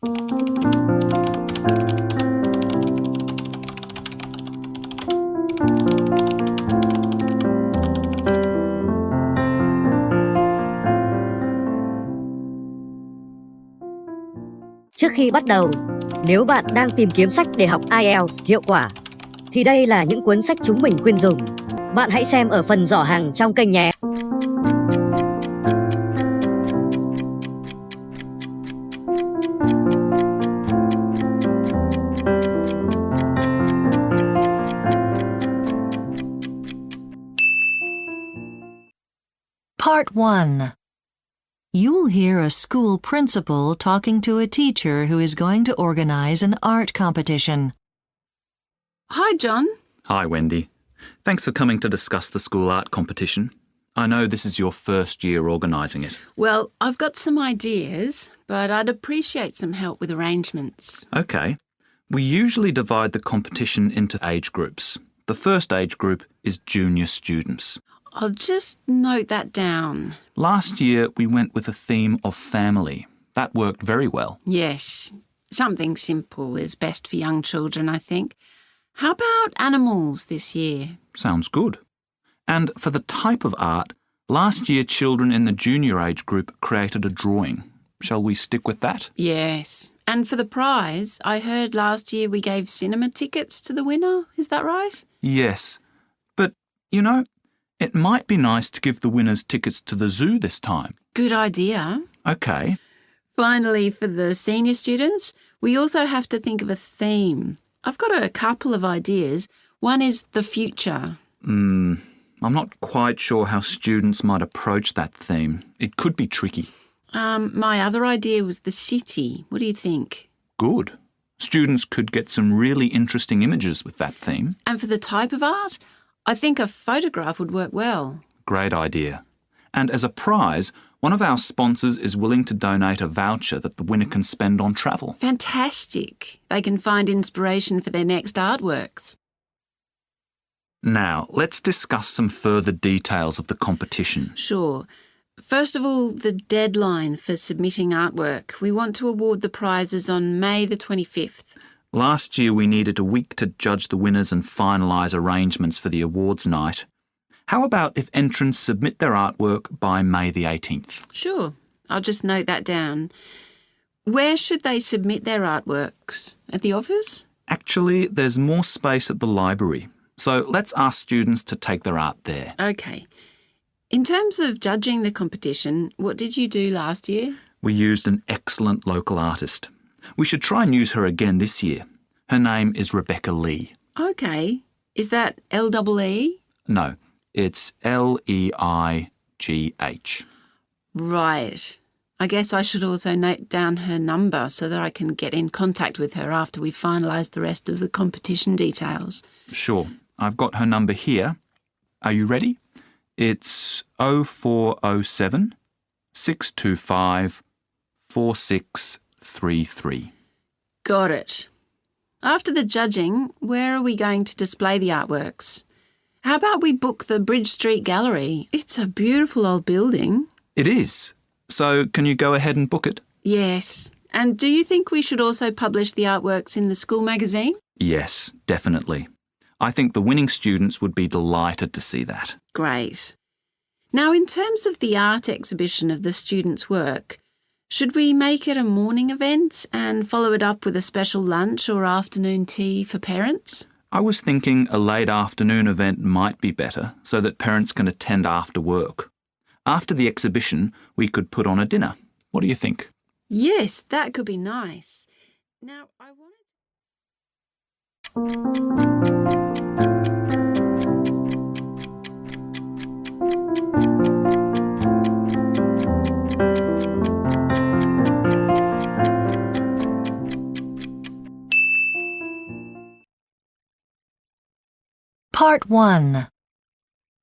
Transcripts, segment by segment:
Trước khi bắt đầu, nếu bạn đang tìm kiếm sách để học IELTS hiệu quả, thì đây là những cuốn sách chúng mình khuyên dùng. Bạn hãy xem ở phần giỏ hàng trong kênh nhé. Part 1. You'll hear a school principal talking to a teacher who is going to organize an art competition. Hi, John. Hi, Wendy. Thanks for coming to discuss the school art competition. I know this is your first year organising it. Well, I've got some ideas, but I'd appreciate some help with arrangements. OK. We usually divide the competition into age groups. The first age group is junior students. I'll just note that down. Last year, we went with a theme of family. That worked very well. Yes, something simple is best for young children, I think. How about animals this year? Sounds good. And for the type of art, last year children in the junior age group created a drawing. Shall we stick with that? Yes. And for the prize, I heard last year we gave cinema tickets to the winner. Is that right? Yes. But, you know, it might be nice to give the winners tickets to the zoo this time. Good idea. OK. Finally, for the senior students, we also have to think of a theme. I've got a couple of ideas. One is the future. I'm not quite sure how students might approach that theme. It could be tricky. My other idea was the city. What do you think? Good. Students could get some really interesting images with that theme. And for the type of art, I think a photograph would work well. Great idea. And as a prize, one of our sponsors is willing to donate a voucher that the winner can spend on travel. Fantastic. They can find inspiration for their next artworks. Now, let's discuss some further details of the competition. Sure. First of all, the deadline for submitting artwork. We want to award the prizes on May the 25th. Last year we needed a week to judge the winners and finalise arrangements for the awards night. How about if entrants submit their artwork by May the 18th? Sure. I'll just note that down. Where should they submit their artworks? At the office? Actually, there's more space at the library. So let's ask students to take their art there. OK. In terms of judging the competition, what did you do last year? We used an excellent local artist. We should try and use her again this year. Her name is Rebecca Lee. OK. Is that L-E-E? No, it's Leigh. Right. I guess I should also note down her number so that I can get in contact with her after we finalise the rest of the competition details. Sure. I've got her number here. Are you ready? It's 0407 625 4633. Got it. After the judging, where are we going to display the artworks? How about we book the Bridge Street Gallery? It's a beautiful old building. It is. So can you go ahead and book it? Yes. And do you think we should also publish the artworks in the school magazine? Yes, definitely. I think the winning students would be delighted to see that. Great. Now, in terms of the art exhibition of the students' work, should we make it a morning event and follow it up with a special lunch or afternoon tea for parents? I was thinking a late afternoon event might be better so that parents can attend after work. After the exhibition, we could put on a dinner. What do you think? Yes, that could be nice. Now, I wanted... Part 1.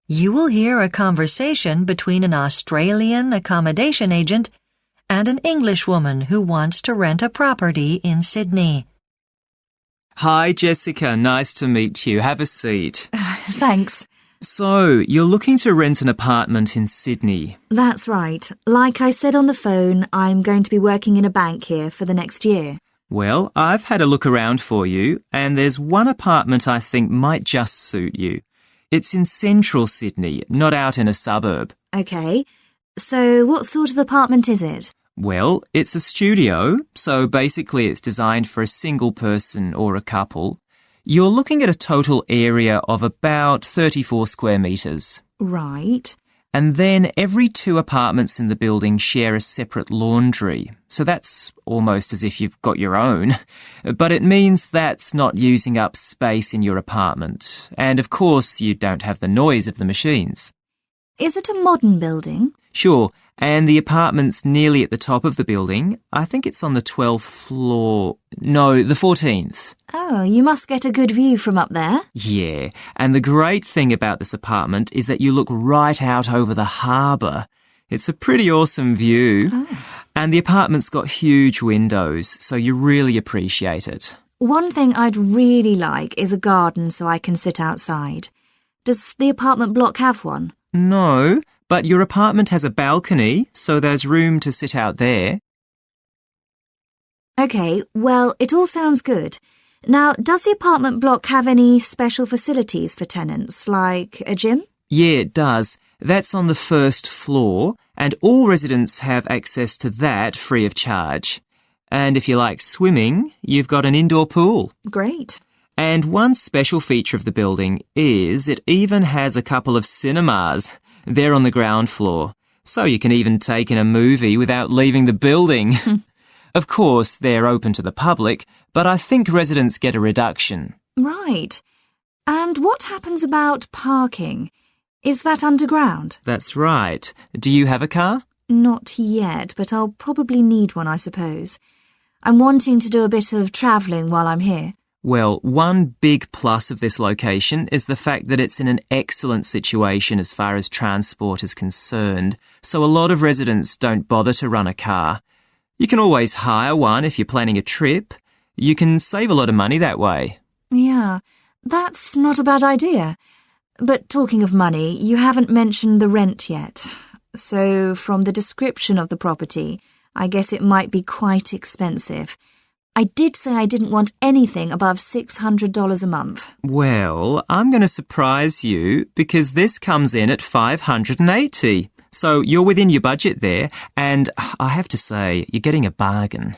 You will hear a conversation between an Australian accommodation agent and an Englishwoman who wants to rent a property in Sydney. Hi, Jessica. Nice to meet you. Have a seat. Thanks. So, you're looking to rent an apartment in Sydney. That's right. Like I said on the phone, I'm going to be working in a bank here for the next year. Well, I've had a look around for you, and there's one apartment I think might just suit you. It's in central Sydney, not out in a suburb. Okay. So what sort of apartment is it? Well, it's a studio, so basically it's designed for a single person or a couple. You're looking at a total area of about 34 square metres. Right. And then every 2 apartments in the building share a separate laundry. So that's almost as if you've got your own. But it means that's not using up space in your apartment. And of course, you don't have the noise of the machines. Is it a modern building? Sure, and the apartment's nearly at the top of the building. I think it's on the 12th floor. No, the 14th. Oh, you must get a good view from up there. Yeah, and the great thing about this apartment is that you look right out over the harbour. It's a pretty awesome view. Oh. And the apartment's got huge windows, so you really appreciate it. One thing I'd really like is a garden so I can sit outside. Does the apartment block have one? No, but your apartment has a balcony, so there's room to sit out there. Okay, well, it all sounds good. Now, does the apartment block have any special facilities for tenants, like a gym? Yeah, it does. That's on the 1st floor, and all residents have access to that free of charge. And if you like swimming, you've got an indoor pool. Great. And one special feature of the building is it even has a couple of cinemas. They're on the ground floor, so you can even take in a movie without leaving the building. Of course, they're open to the public, but I think residents get a reduction. Right. And what happens about parking? Is that underground? That's right. Do you have a car? Not yet, but I'll probably need one, I suppose. I'm wanting to do a bit of travelling while I'm here. Well, one big plus of this location is the fact that it's in an excellent situation as far as transport is concerned, so a lot of residents don't bother to run a car. You can always hire one if you're planning a trip. You can save a lot of money that way. Yeah, that's not a bad idea. But talking of money, you haven't mentioned the rent yet. So from the description of the property, I guess it might be quite expensive. I did say I didn't want anything above $600 a month. Well, I'm going to surprise you because this comes in at $580. So you're within your budget there, and I have to say, you're getting a bargain.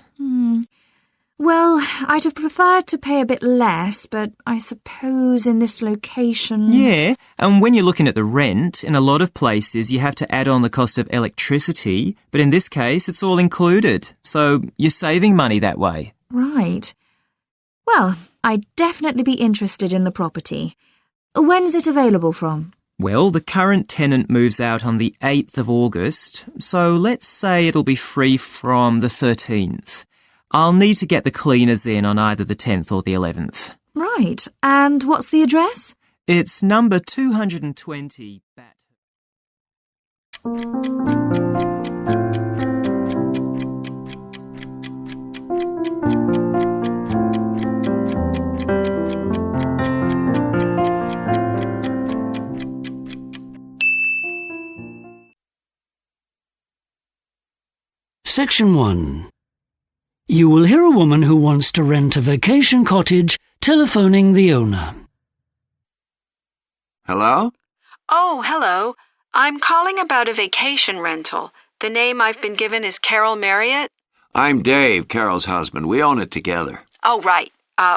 Well, I'd have preferred to pay a bit less, but I suppose in this location... Yeah, and when you're looking at the rent, in a lot of places you have to add on the cost of electricity, but in this case it's all included, so you're saving money that way. Right. Well, I'd definitely be interested in the property. When's it available from? Well, the current tenant moves out on the 8th of August, so let's say it'll be free from the 13th. I'll need to get the cleaners in on either the 10th or the 11th. Right. And what's the address? It's number 220 Bat. Section 1. You will hear a woman who wants to rent a vacation cottage telephoning the owner. Hello? Oh, hello. I'm calling about a vacation rental. The name I've been given is Carol Marriott. I'm Dave, Carol's husband. We own it together. Oh, right.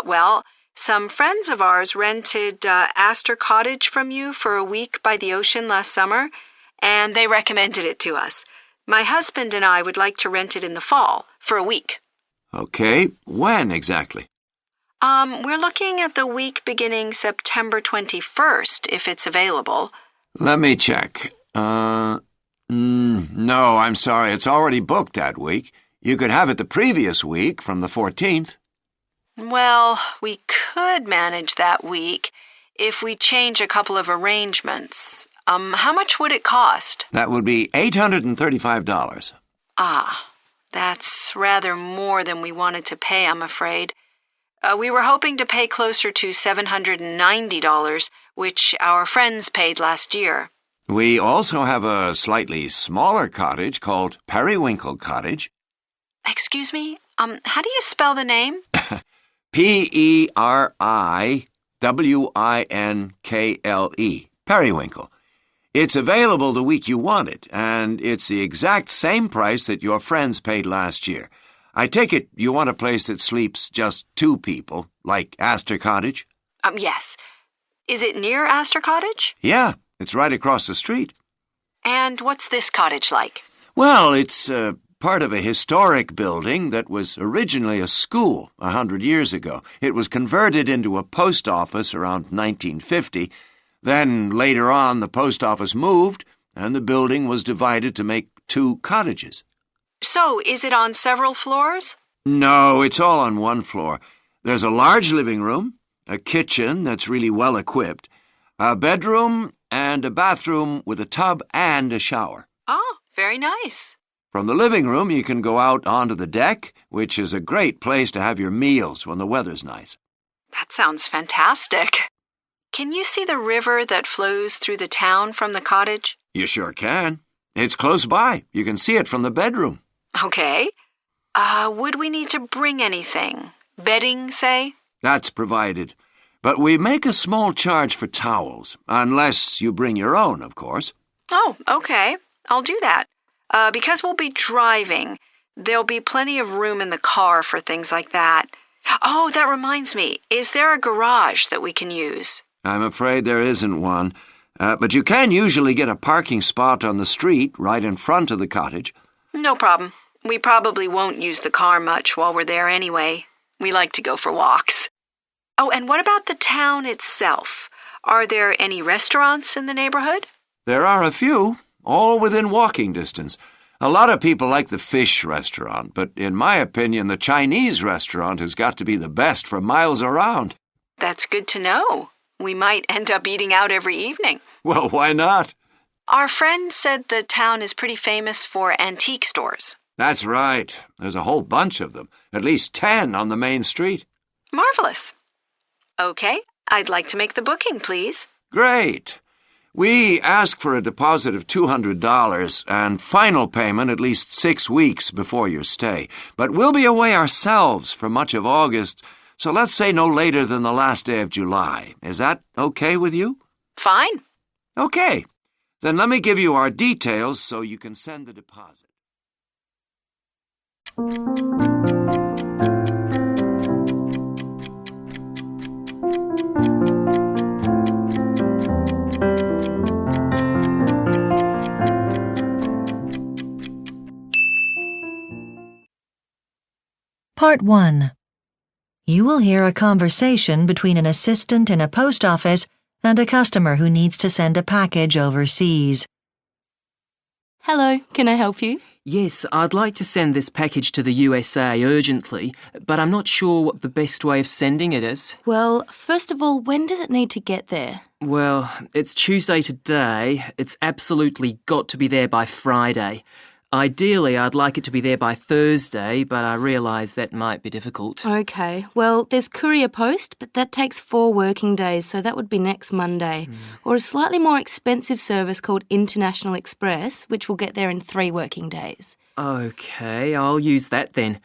Well, some friends of ours rented Astor Cottage from you for a week by the ocean last summer, and they recommended it to us. My husband and I would like to rent it in the fall for a week. Okay. When exactly? We're looking at the week beginning September 21st, if it's available. Let me check. No, I'm sorry. It's already booked that week. You could have it the previous week from the 14th. Well, we could manage that week if we change a couple of arrangements. How much would it cost? That would be $835. Ah, that's rather more than we wanted to pay, I'm afraid. We were hoping to pay closer to $790, which our friends paid last year. We also have a slightly smaller cottage called Periwinkle Cottage. Excuse me? How do you spell the name? Periwinkle. Periwinkle. It's available the week you want it, and it's the exact same price that your friends paid last year. I take it you want a place that sleeps just 2 people, like Astor Cottage? Yes. Is it near Astor Cottage? Yeah, it's right across the street. And what's this cottage like? Well, it's part of a historic building that was originally a school 100 years ago. It was converted into a post office around 1950. Then, later on, the post office moved, and the building was divided to make 2 cottages. So, is it on several floors? No, it's all on one floor. There's a large living room, a kitchen that's really well equipped, a bedroom, and a bathroom with a tub and a shower. Oh, very nice. From the living room, you can go out onto the deck, which is a great place to have your meals when the weather's nice. That sounds fantastic. Can you see the river that flows through the town from the cottage? You sure can. It's close by. You can see it from the bedroom. Okay. Would we need to bring anything? Bedding, say? That's provided. But we make a small charge for towels, unless you bring your own, of course. Oh, okay. I'll do that. Because we'll be driving, there'll be plenty of room in the car for things like that. Oh, that reminds me. Is there a garage that we can use? I'm afraid there isn't one. But you can usually get a parking spot on the street right in front of the cottage. No problem. We probably won't use the car much while we're there anyway. We like to go for walks. Oh, and what about the town itself? Are there any restaurants in the neighborhood? There are a few, all within walking distance. A lot of people like the fish restaurant, but in my opinion, the Chinese restaurant has got to be the best for miles around. That's good to know. We might end up eating out every evening. Well, why not? Our friend said the town is pretty famous for antique stores. That's right. There's a whole bunch of them, at least 10 on the main street. Marvelous. Okay, I'd like to make the booking, please. Great. We ask for a deposit of $200 and final payment at least 6 weeks before your stay. But we'll be away ourselves for much of August, so let's say no later than the last day of July. Is that okay with you? Fine. Okay. Then let me give you our details so you can send the deposit. Part 1. You will hear a conversation between an assistant in a post office and a customer who needs to send a package overseas. Hello, can I help you? Yes, I'd like to send this package to the USA urgently, but I'm not sure what the best way of sending it is. Well, first of all, when does it need to get there? Well, it's Tuesday today. It's absolutely got to be there by Friday. Ideally, I'd like it to be there by Thursday, but I realise that might be difficult. Okay, well, there's courier post, but that takes 4 working days, so that would be next Monday. Or a slightly more expensive service called International Express, which will get there in 3 working days. Okay, I'll use that then.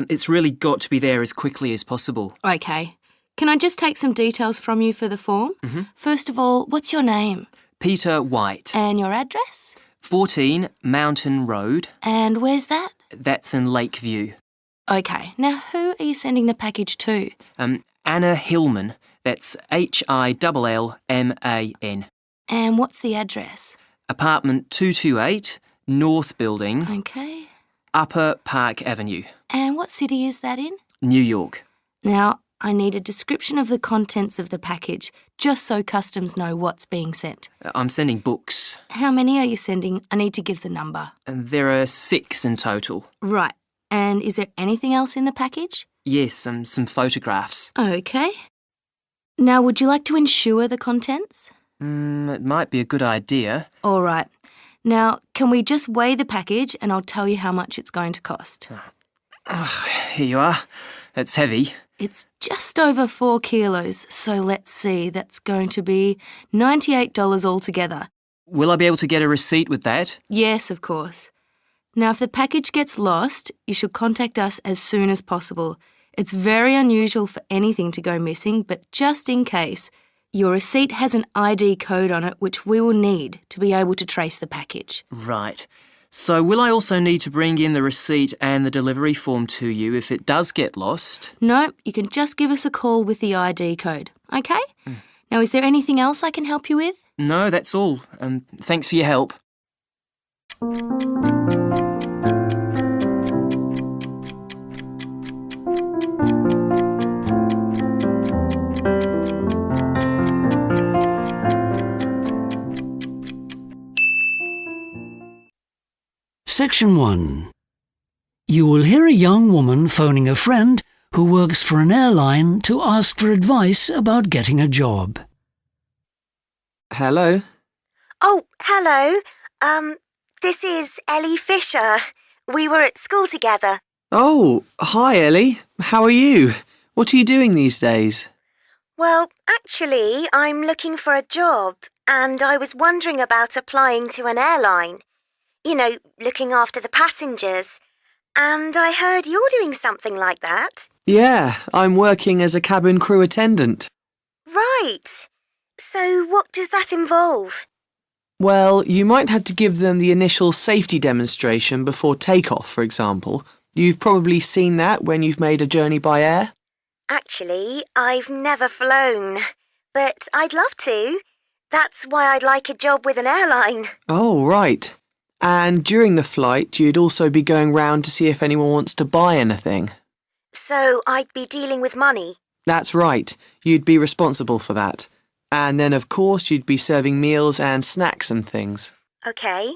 It's really got to be there as quickly as possible. Okay. Can I just take some details from you for the form? First of all, what's your name? Peter White. And your address? 14 Mountain Road. And where's that? That's in Lakeview. Okay, now who are you sending the package to? Anna Hillman. That's Hillman. And what's the address? Apartment 228, North Building, Okay. Upper Park Avenue, And what city is that in? New York. Now, I need a description of the contents of the package, just so customs know what's being sent. I'm sending books. How many are you sending? I need to give the number. And there are 6 in total. Right. And is there anything else in the package? Yes, some photographs. Okay. Now, would you like to insure the contents? It might be a good idea. All right. Now, can we just weigh the package and I'll tell you how much it's going to cost? Here you are. It's heavy. It's just over 4 kilos, so let's see, that's going to be $98 altogether. Will I be able to get a receipt with that? Yes, of course. Now, if the package gets lost, you should contact us as soon as possible. It's very unusual for anything to go missing, but just in case, your receipt has an ID code on it which we will need to be able to trace the package. Right. So will I also need to bring in the receipt and the delivery form to you if it does get lost? No, you can just give us a call with the ID code, okay? Now, is there anything else I can help you with? No, that's all. And thanks for your help. Section 1. You will hear a young woman phoning a friend who works for an airline to ask for advice about getting a job. Hello? Oh, hello. This is Ellie Fisher. We were at school together. Oh, hi Ellie. How are you? What are you doing these days? Well, actually, I'm looking for a job, and I was wondering about applying to an airline. You know, looking after the passengers. And I heard you're doing something like that. Yeah, I'm working as a cabin crew attendant. Right. So what does that involve? Well, you might have to give them the initial safety demonstration before takeoff, for example. You've probably seen that when you've made a journey by air. Actually, I've never flown, but I'd love to. That's why I'd like a job with an airline. Oh, right. And during the flight, you'd also be going round to see if anyone wants to buy anything. So I'd be dealing with money? That's right. You'd be responsible for that. And then, of course, you'd be serving meals and snacks and things. OK.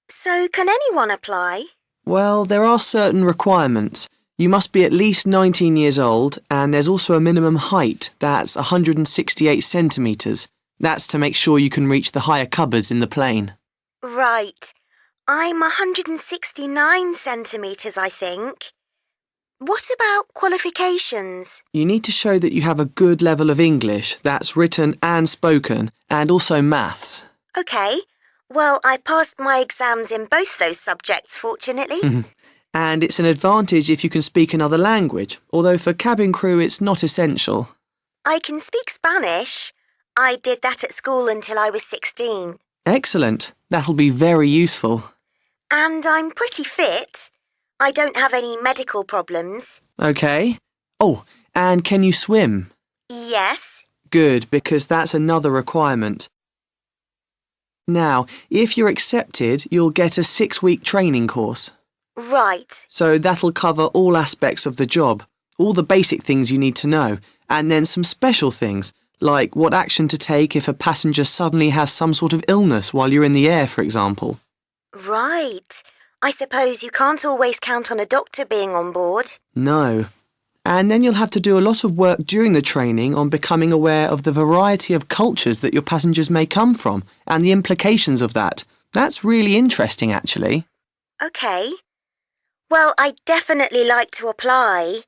So can anyone apply? Well, there are certain requirements. You must be at least 19 years old, and there's also a minimum height. That's 168 centimetres. That's to make sure you can reach the higher cupboards in the plane. Right. I'm 169 centimetres, I think. What about qualifications? You need to show that you have a good level of English, that's written and spoken, and also maths. OK. Well, I passed my exams in both those subjects, fortunately. And it's an advantage if you can speak another language, although for cabin crew it's not essential. I can speak Spanish. I did that at school until I was 16. Excellent. That'll be very useful. And I'm pretty fit. I don't have any medical problems. OK. Oh, and can you swim? Yes. Good, because that's another requirement. Now, if you're accepted, you'll get a 6-week training course. Right. So that'll cover all aspects of the job, all the basic things you need to know, and then some special things, like what action to take if a passenger suddenly has some sort of illness while you're in the air, for example. Right. I suppose you can't always count on a doctor being on board. No. And then you'll have to do a lot of work during the training on becoming aware of the variety of cultures that your passengers may come from and the implications of that. That's really interesting, actually. OK. Well, I'd definitely like to apply.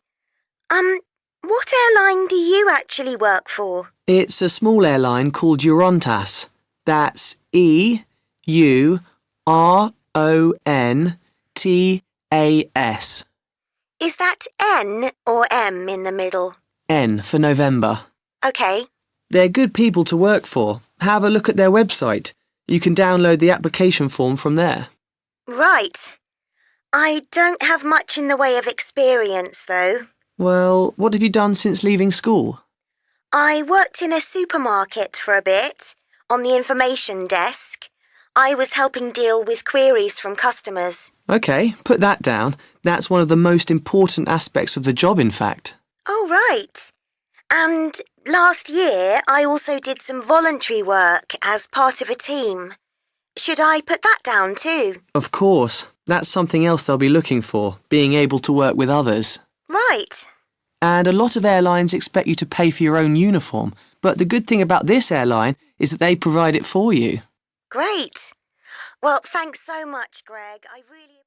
What airline do you actually work for? It's a small airline called Eurontas. That's EURONTAS. Is that N or M in the middle? N for November. OK. They're good people to work for. Have a look at their website. You can download the application form from there. Right. I don't have much in the way of experience, though. Well, what have you done since leaving school? I worked in a supermarket for a bit, on the information desk. I was helping deal with queries from customers. OK, put that down. That's one of the most important aspects of the job, in fact. Oh, right. And last year, I also did some voluntary work as part of a team. Should I put that down too? Of course. That's something else they'll be looking for, being able to work with others. Right. And a lot of airlines expect you to pay for your own uniform, but the good thing about this airline is that they provide it for you. Great. Well, thanks so much, Greg. I really...